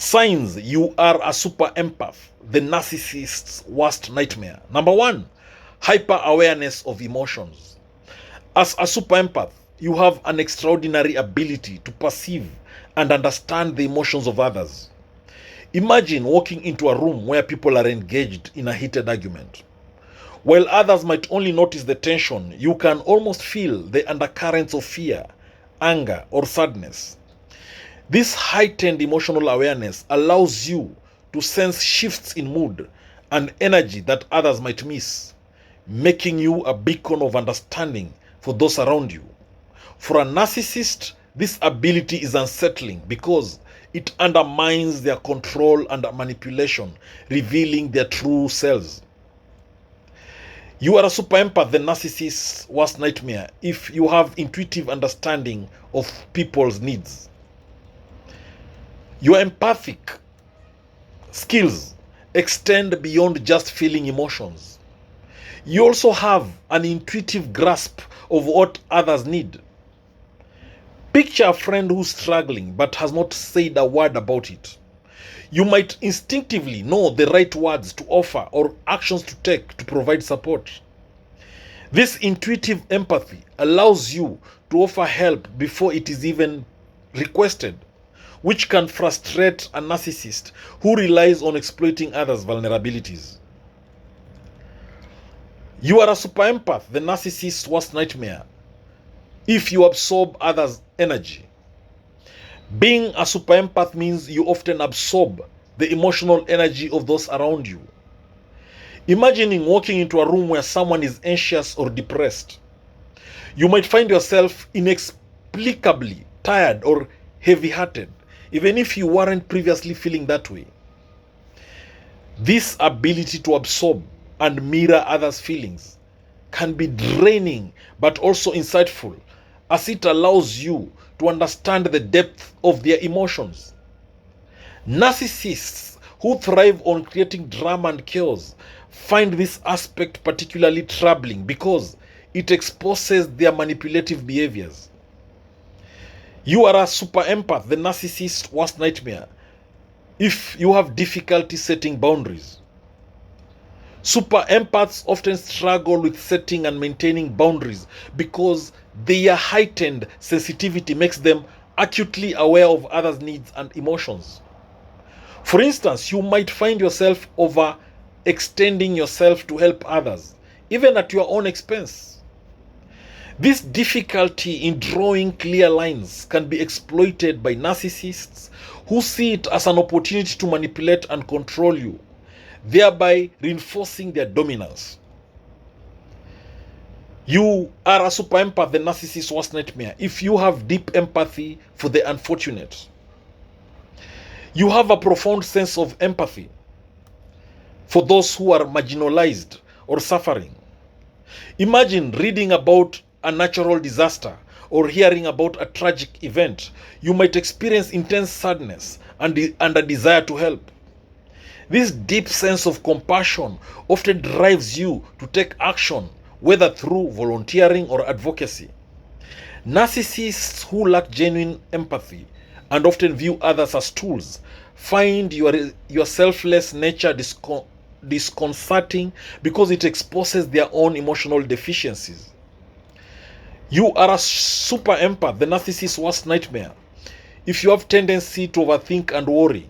Signs you are a super empath, the narcissist's worst nightmare. Number one, hyper awareness of emotions. As a super empath, you have an extraordinary ability to perceive and understand the emotions of others. Imagine walking into a room where people are engaged in a heated argument. While others might only notice the tension, you can almost feel the undercurrents of fear, anger, or sadness. This heightened emotional awareness allows you to sense shifts in mood and energy that others might miss, making you a beacon of understanding for those around you. For a narcissist, this ability is unsettling because it undermines their control and manipulation, revealing their true selves. You are a super empath, the narcissist's worst nightmare, if you have intuitive understanding of people's needs. Your empathic skills extend beyond just feeling emotions. You also have an intuitive grasp of what others need. Picture a friend who's struggling but has not said a word about it. You might instinctively know the right words to offer or actions to take to provide support. This intuitive empathy allows you to offer help before it is even requested, which can frustrate a narcissist who relies on exploiting others' vulnerabilities. You are a super empath, the narcissist's worst nightmare, if you absorb others' energy. Being a super empath means you often absorb the emotional energy of those around you. Imagining walking into a room where someone is anxious or depressed. You might find yourself inexplicably tired or heavy-hearted, even if you weren't previously feeling that way. This ability to absorb and mirror others' feelings can be draining but also insightful, as it allows you to understand the depth of their emotions. Narcissists who thrive on creating drama and chaos find this aspect particularly troubling because it exposes their manipulative behaviors. You are a super empath, the narcissist's worst nightmare, if you have difficulty setting boundaries. Super empaths often struggle with setting and maintaining boundaries because their heightened sensitivity makes them acutely aware of others' needs and emotions. For instance, you might find yourself overextending yourself to help others, even at your own expense. This difficulty in drawing clear lines can be exploited by narcissists who see it as an opportunity to manipulate and control you, thereby reinforcing their dominance. You are a super empath, the narcissist's worst nightmare, if you have deep empathy for the unfortunate. You have a profound sense of empathy for those who are marginalized or suffering. Imagine reading about a natural disaster or hearing about a tragic event. You might experience intense sadness and a desire to help. This deep sense of compassion often drives you to take action, whether through volunteering or advocacy. Narcissists who lack genuine empathy and often view others as tools find your selfless nature disconcerting because it exposes their own emotional deficiencies. You are a super empath, the narcissist's worst nightmare, if you have tendency to overthink and worry.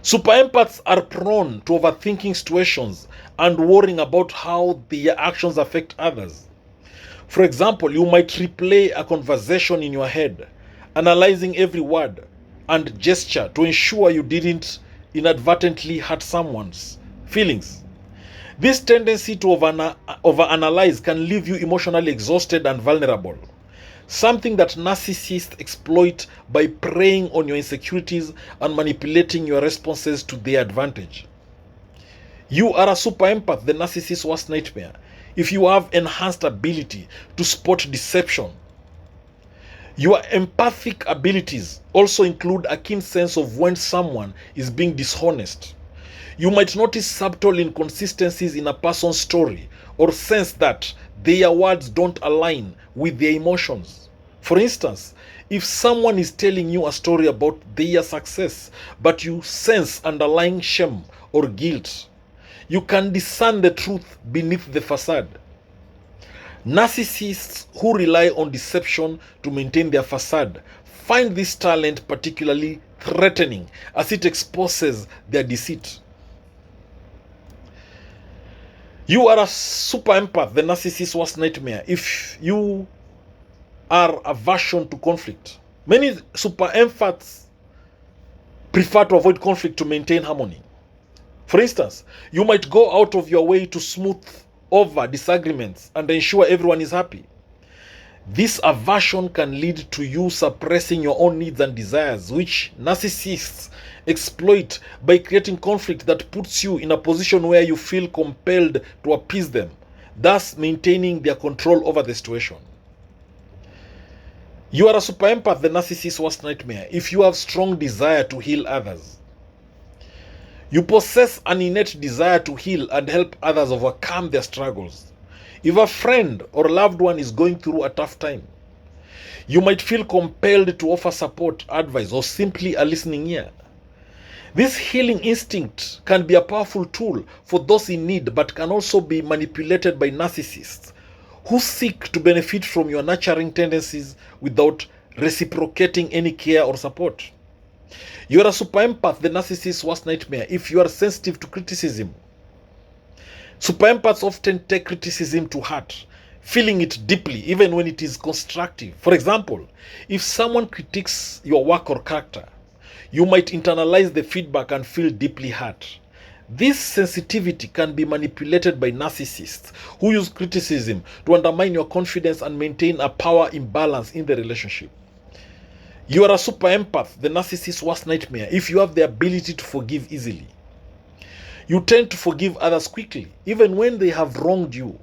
Super empaths are prone to overthinking situations and worrying about how their actions affect others. For example, you might replay a conversation in your head, analyzing every word and gesture to ensure you didn't inadvertently hurt someone's feelings. This tendency to overanalyze can leave you emotionally exhausted and vulnerable, something that narcissists exploit by preying on your insecurities and manipulating your responses to their advantage. You are a super empath, the narcissist's worst nightmare, if you have enhanced ability to spot deception. Your empathic abilities also include a keen sense of when someone is being dishonest. You might notice subtle inconsistencies in a person's story or sense that their words don't align with their emotions. For instance, if someone is telling you a story about their success, but you sense underlying shame or guilt, you can discern the truth beneath the facade. Narcissists who rely on deception to maintain their facade find this talent particularly threatening as it exposes their deceit. You are a super empath, the narcissist's worst nightmare, if you are aversion to conflict. Many super empaths prefer to avoid conflict to maintain harmony. For instance, you might go out of your way to smooth over disagreements and ensure everyone is happy. This aversion can lead to you suppressing your own needs and desires, which narcissists exploit by creating conflict that puts you in a position where you feel compelled to appease them, thus maintaining their control over the situation. You are a super empath, the narcissist's worst nightmare, if you have strong desire to heal others. You possess an innate desire to heal and help others overcome their struggles. If a friend or loved one is going through a tough time, you might feel compelled to offer support, advice, or simply a listening ear. This healing instinct can be a powerful tool for those in need, but can also be manipulated by narcissists who seek to benefit from your nurturing tendencies without reciprocating any care or support. You are a super empath, the narcissist's worst nightmare, if you are sensitive to criticism. Super empaths often take criticism to heart, feeling it deeply even when it is constructive. For example, if someone critiques your work or character, you might internalize the feedback and feel deeply hurt. This sensitivity can be manipulated by narcissists who use criticism to undermine your confidence and maintain a power imbalance in the relationship. You are a super empath, the narcissist's worst nightmare, if you have the ability to forgive easily. You tend to forgive others quickly, even when they have wronged you.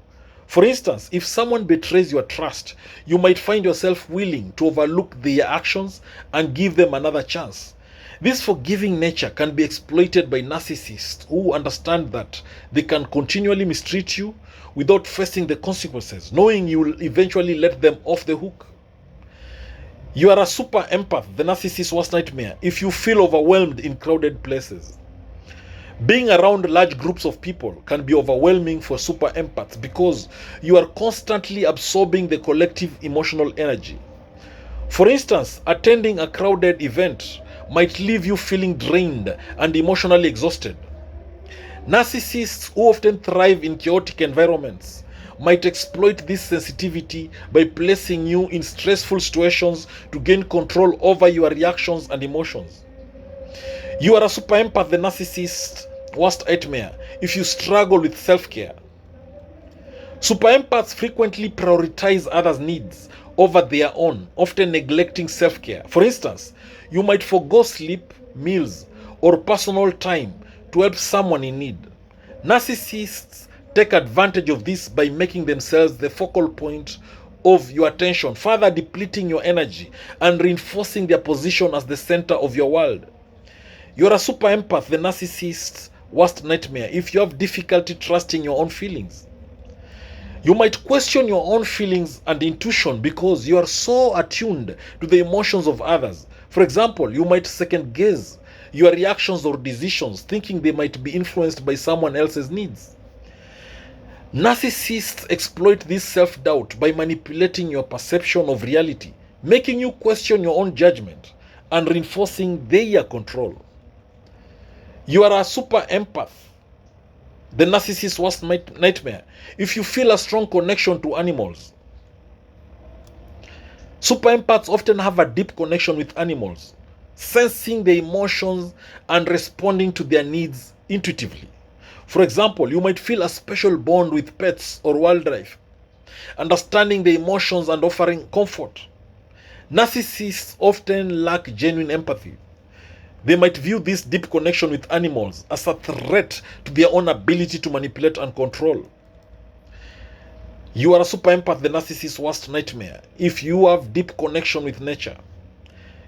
For instance, if someone betrays your trust, you might find yourself willing to overlook their actions and give them another chance. This forgiving nature can be exploited by narcissists who understand that they can continually mistreat you without facing the consequences, knowing you will eventually let them off the hook. You are a super empath, the narcissist's worst nightmare, if you feel overwhelmed in crowded places. Being around large groups of people can be overwhelming for super empaths because you are constantly absorbing the collective emotional energy. For instance, attending a crowded event might leave you feeling drained and emotionally exhausted. Narcissists who often thrive in chaotic environments might exploit this sensitivity by placing you in stressful situations to gain control over your reactions and emotions. You are a super empath, the narcissist's worst nightmare, if you struggle with self-care. Super empaths frequently prioritize others' needs over their own, often neglecting self-care. For instance, you might forgo sleep, meals, or personal time to help someone in need. Narcissists take advantage of this by making themselves the focal point of your attention, further depleting your energy and reinforcing their position as the center of your world. You are a super empath, the narcissist's worst nightmare, if you have difficulty trusting your own feelings. You might question your own feelings and intuition because you are so attuned to the emotions of others. For example, you might second guess your reactions or decisions, thinking they might be influenced by someone else's needs. Narcissists exploit this self-doubt by manipulating your perception of reality, making you question your own judgment and reinforcing their control. You are a super empath, the narcissist's worst nightmare, if you feel a strong connection to animals. Super empaths often have a deep connection with animals, sensing their emotions and responding to their needs intuitively. For example, you might feel a special bond with pets or wildlife, understanding the emotions and offering comfort. Narcissists often lack genuine empathy. They might view this deep connection with animals as a threat to their own ability to manipulate and control. You are a super empath, the narcissist's worst nightmare, if you have deep connection with nature.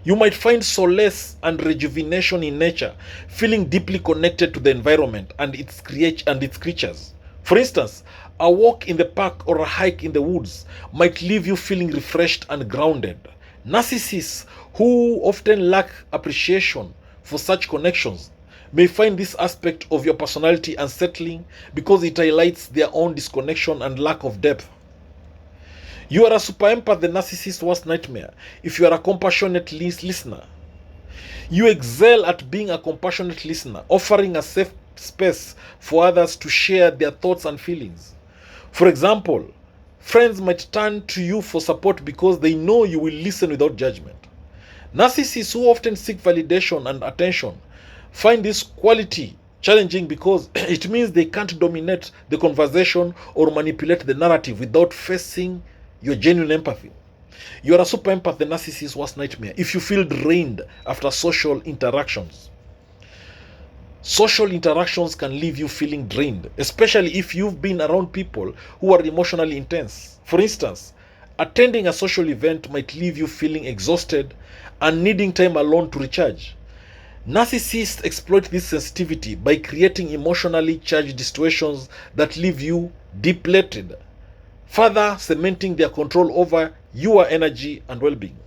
You might find solace and rejuvenation in nature, feeling deeply connected to the environment and its creatures. For instance, A walk in the park or a hike in the woods might leave you feeling refreshed and grounded. Narcissists who often lack appreciation for such connections may find this aspect of your personality unsettling because it highlights their own disconnection and lack of depth. You are a super empath, the narcissist's worst nightmare, if you are a compassionate listener. You excel at being a compassionate listener, offering a safe space for others to share their thoughts and feelings. For example, friends might turn to you for support because they know you will listen without judgment. Narcissists who often seek validation and attention find this quality challenging because it means they can't dominate the conversation or manipulate the narrative without facing your genuine empathy. You are a super empath, the narcissist's worst nightmare, if you feel drained after social interactions. Social interactions can leave you feeling drained, especially if you've been around people who are emotionally intense. For instance, attending a social event might leave you feeling exhausted and needing time alone to recharge. Narcissists exploit this sensitivity by creating emotionally charged situations that leave you depleted, further cementing their control over your energy and well-being.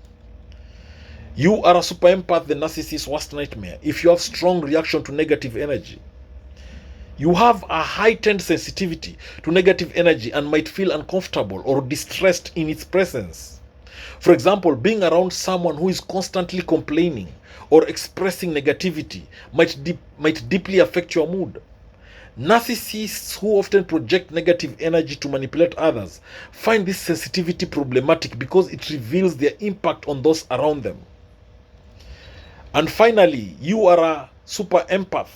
You are a super empath, the narcissist's worst nightmare, if you have strong reaction to negative energy. You have a heightened sensitivity to negative energy and might feel uncomfortable or distressed in its presence. For example, being around someone who is constantly complaining or expressing negativity might deeply affect your mood. Narcissists who often project negative energy to manipulate others find this sensitivity problematic because it reveals their impact on those around them. And finally, you are a super empath,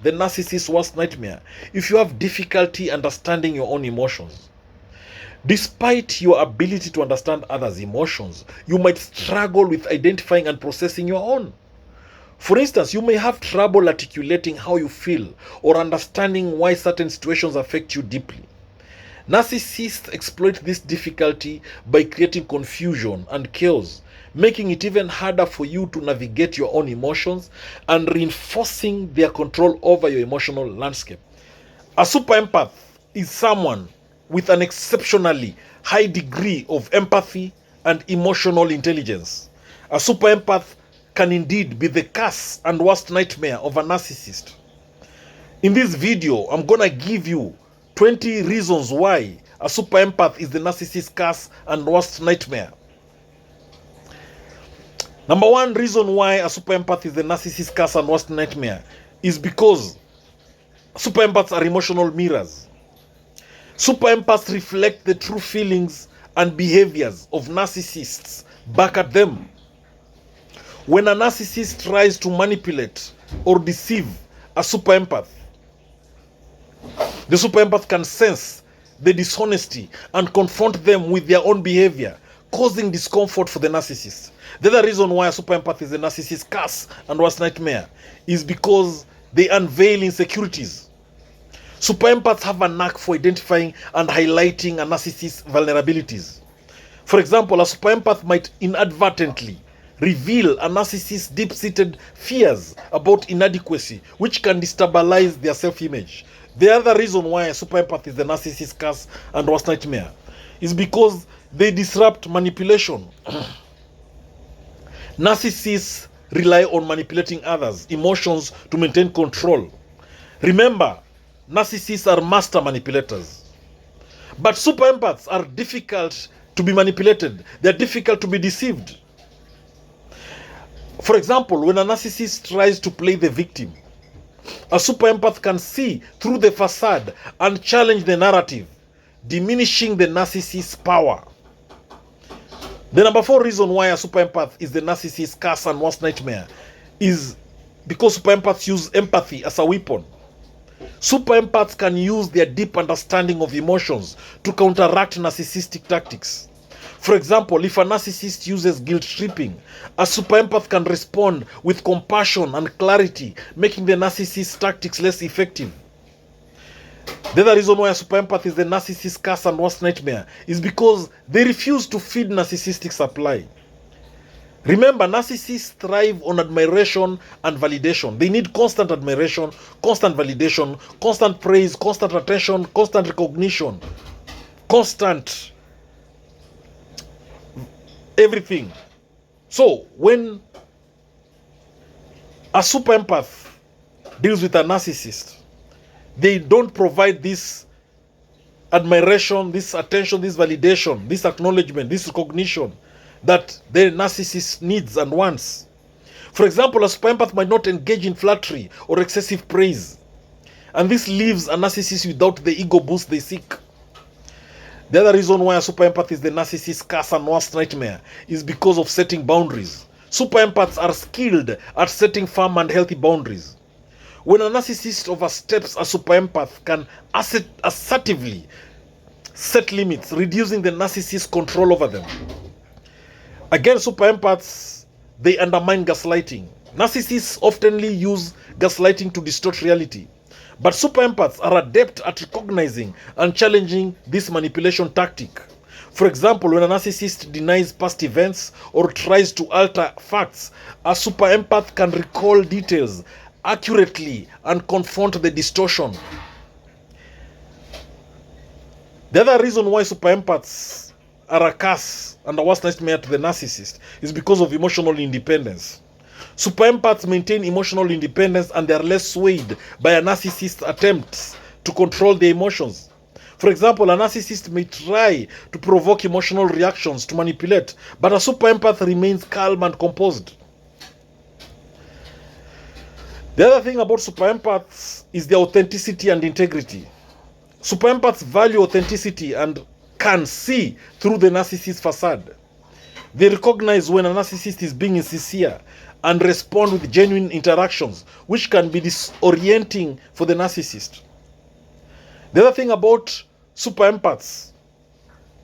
the narcissist's worst nightmare, if you have difficulty understanding your own emotions. Despite your ability to understand others' emotions, you might struggle with identifying and processing your own. For instance, you may have trouble articulating how you feel or understanding why certain situations affect you deeply. Narcissists exploit this difficulty by creating confusion and chaos, making it even harder for you to navigate your own emotions and reinforcing their control over your emotional landscape. A super empath is someone with an exceptionally high degree of empathy and emotional intelligence. A super empath can indeed be the curse and worst nightmare of a narcissist. In this video, I'm gonna give you 20 reasons why a super empath is the narcissist's curse and worst nightmare. Number one reason why a super empath is the narcissist's curse and worst nightmare is because super empaths are emotional mirrors. Super empaths reflect the true feelings and behaviors of narcissists back at them. When a narcissist tries to manipulate or deceive a super empath, the super empath can sense the dishonesty and confront them with their own behavior, causing discomfort for the narcissist. The other reason why a super empath is a narcissist's curse and worst nightmare is because they unveil insecurities. Super empaths have a knack for identifying and highlighting a narcissist's vulnerabilities. For example, a super empath might inadvertently reveal a narcissist's deep-seated fears about inadequacy, which can destabilize their self-image. The other reason why a super empath is the narcissist's curse and worst nightmare is because they disrupt manipulation. Narcissists rely on manipulating others' emotions to maintain control. Remember, narcissists are master manipulators. But super empaths are difficult to be manipulated. They are difficult to be deceived. For example, when a narcissist tries to play the victim, a super empath can see through the facade and challenge the narrative, diminishing the narcissist's power. The number four reason why a super empath is the narcissist's curse and worst nightmare is because super empaths use empathy as a weapon. Super empaths can use their deep understanding of emotions to counteract narcissistic tactics. For example, if a narcissist uses guilt tripping, a super empath can respond with compassion and clarity, making the narcissist's tactics less effective. The other reason why a super empath is the narcissist's curse and worst nightmare is because they refuse to feed narcissistic supply. Remember, narcissists thrive on admiration and validation. They need constant admiration, constant validation, constant praise, constant attention, constant recognition, constant everything. So, when a super empath deals with a narcissist, they don't provide this admiration, this attention, this validation, this acknowledgement, this recognition that the narcissist needs and wants. For example, a super empath might not engage in flattery or excessive praise, and this leaves a narcissist without the ego boost they seek. The other reason why a super empath is the narcissist's curse and worst nightmare is because of setting boundaries. Super empaths are skilled at setting firm and healthy boundaries. When a narcissist oversteps, a super empath can assertively set limits, reducing the narcissist's control over them. Again, super empaths, they undermine gaslighting. Narcissists often use gaslighting to distort reality. But super empaths are adept at recognizing and challenging this manipulation tactic. For example, when a narcissist denies past events or tries to alter facts, a super empath can recall details accurately and confront the distortion. The other reason why super empaths are a curse and a worst nightmare to the narcissist is because of emotional independence. Super empaths maintain emotional independence and they are less swayed by a narcissist's attempts to control their emotions. For example, a narcissist may try to provoke emotional reactions to manipulate, but a super empath remains calm and composed. The other thing about super empaths is their authenticity and integrity. Super empaths value authenticity and can see through the narcissist's facade. They recognize when a narcissist is being insincere and respond with genuine interactions, which can be disorienting for the narcissist. The other thing about super empaths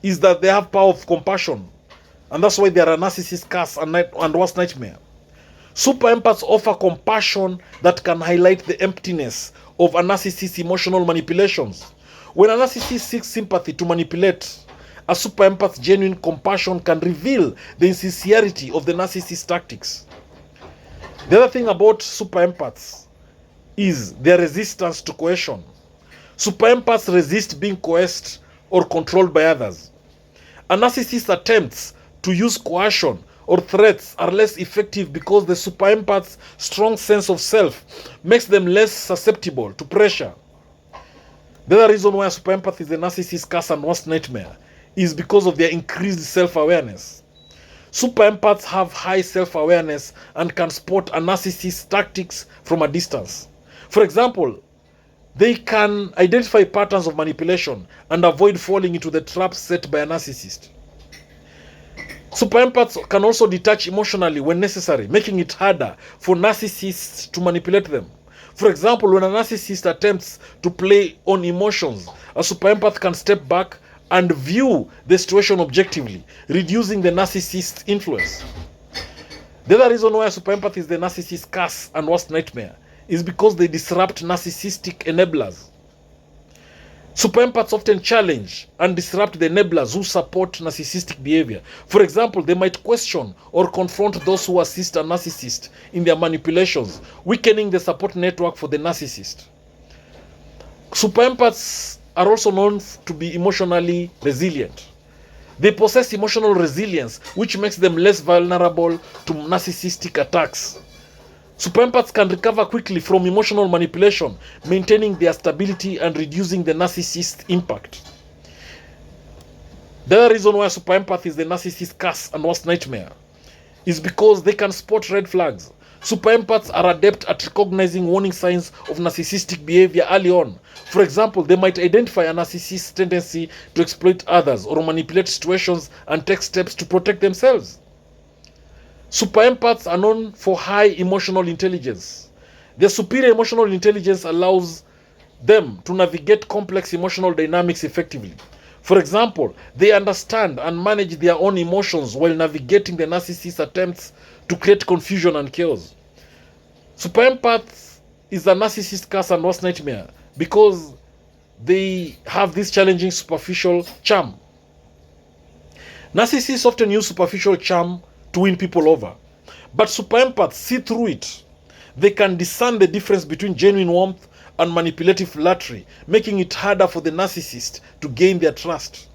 is that they have power of compassion, and that's why they are a narcissist curse and worst nightmare. Super empaths offer compassion that can highlight the emptiness of a narcissist's emotional manipulations. When a narcissist seeks sympathy to manipulate, a super empath's genuine compassion can reveal the insincerity of the narcissist's tactics. The other thing about super empaths is their resistance to coercion. Super empaths resist being coerced or controlled by others. A narcissist's attempts to use coercion or threats are less effective because the super empath's strong sense of self makes them less susceptible to pressure. The other reason why a super empath is the narcissist's curse and worst nightmare is because of their increased self-awareness. Super empaths have high self-awareness and can spot a narcissist's tactics from a distance. For example, they can identify patterns of manipulation and avoid falling into the traps set by a narcissist. Super empaths can also detach emotionally when necessary, making it harder for narcissists to manipulate them. For example, when a narcissist attempts to play on emotions, a super empath can step back and view the situation objectively, reducing the narcissist's influence. The other reason why a super empath is the narcissist's curse and worst nightmare is because they disrupt narcissistic enablers. Super empaths often challenge and disrupt the enablers who support narcissistic behavior. For example, they might question or confront those who assist a narcissist in their manipulations, weakening the support network for the narcissist. Super empaths are also known to be emotionally resilient. They possess emotional resilience, which makes them less vulnerable to narcissistic attacks. Super empaths can recover quickly from emotional manipulation, maintaining their stability and reducing the narcissist's impact. The other reason why super empath is the narcissist's curse and worst nightmare is because they can spot red flags. Super empaths are adept at recognizing warning signs of narcissistic behavior early on. For example, they might identify a narcissist's tendency to exploit others or manipulate situations and take steps to protect themselves. Super empaths are known for high emotional intelligence. Their superior emotional intelligence allows them to navigate complex emotional dynamics effectively. For example, they understand and manage their own emotions while navigating the narcissist's attempts to create confusion and chaos. Super empath is a narcissist curse and worst nightmare because they have this challenging superficial charm. Narcissists often use superficial charm to win people over. But super empaths see through it. They can discern the difference between genuine warmth and manipulative flattery, making it harder for the narcissist to gain their trust.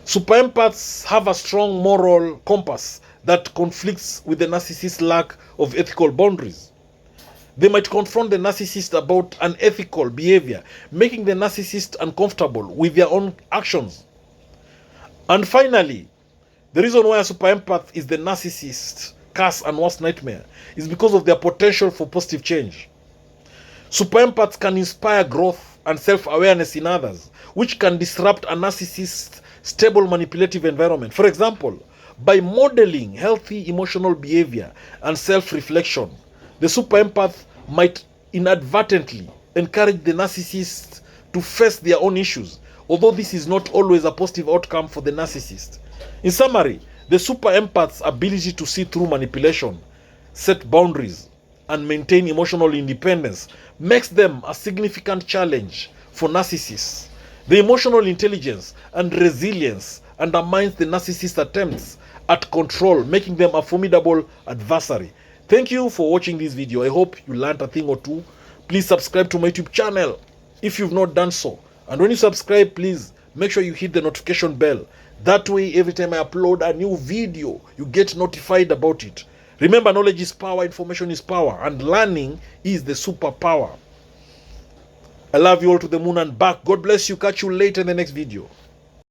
Super empaths have a strong moral compass that conflicts with the narcissist's lack of ethical boundaries. They might confront the narcissist about unethical behavior, making the narcissist uncomfortable with their own actions. And finally, the reason why a super empath is the narcissist's curse and worst nightmare is because of their potential for positive change. Super empaths can inspire growth and self-awareness in others, which can disrupt a narcissist's stable manipulative environment. For example, by modeling healthy emotional behavior and self-reflection, the super empath might inadvertently encourage the narcissist to face their own issues, although this is not always a positive outcome for the narcissist. In summary, the super empath's ability to see through manipulation, set boundaries, and maintain emotional independence makes them a significant challenge for narcissists. The emotional intelligence and resilience undermines the narcissist's attempts at control, making them a formidable adversary. Thank you for watching this video. I hope you learned a thing or two. Please subscribe to my YouTube channel if you've not done so. And when you subscribe, please make sure you hit the notification bell. That way, every time I upload a new video, you get notified about it. Remember, knowledge is power, information is power, and learning is the superpower. I love you all to the moon and back. God bless you. Catch you later in the next video.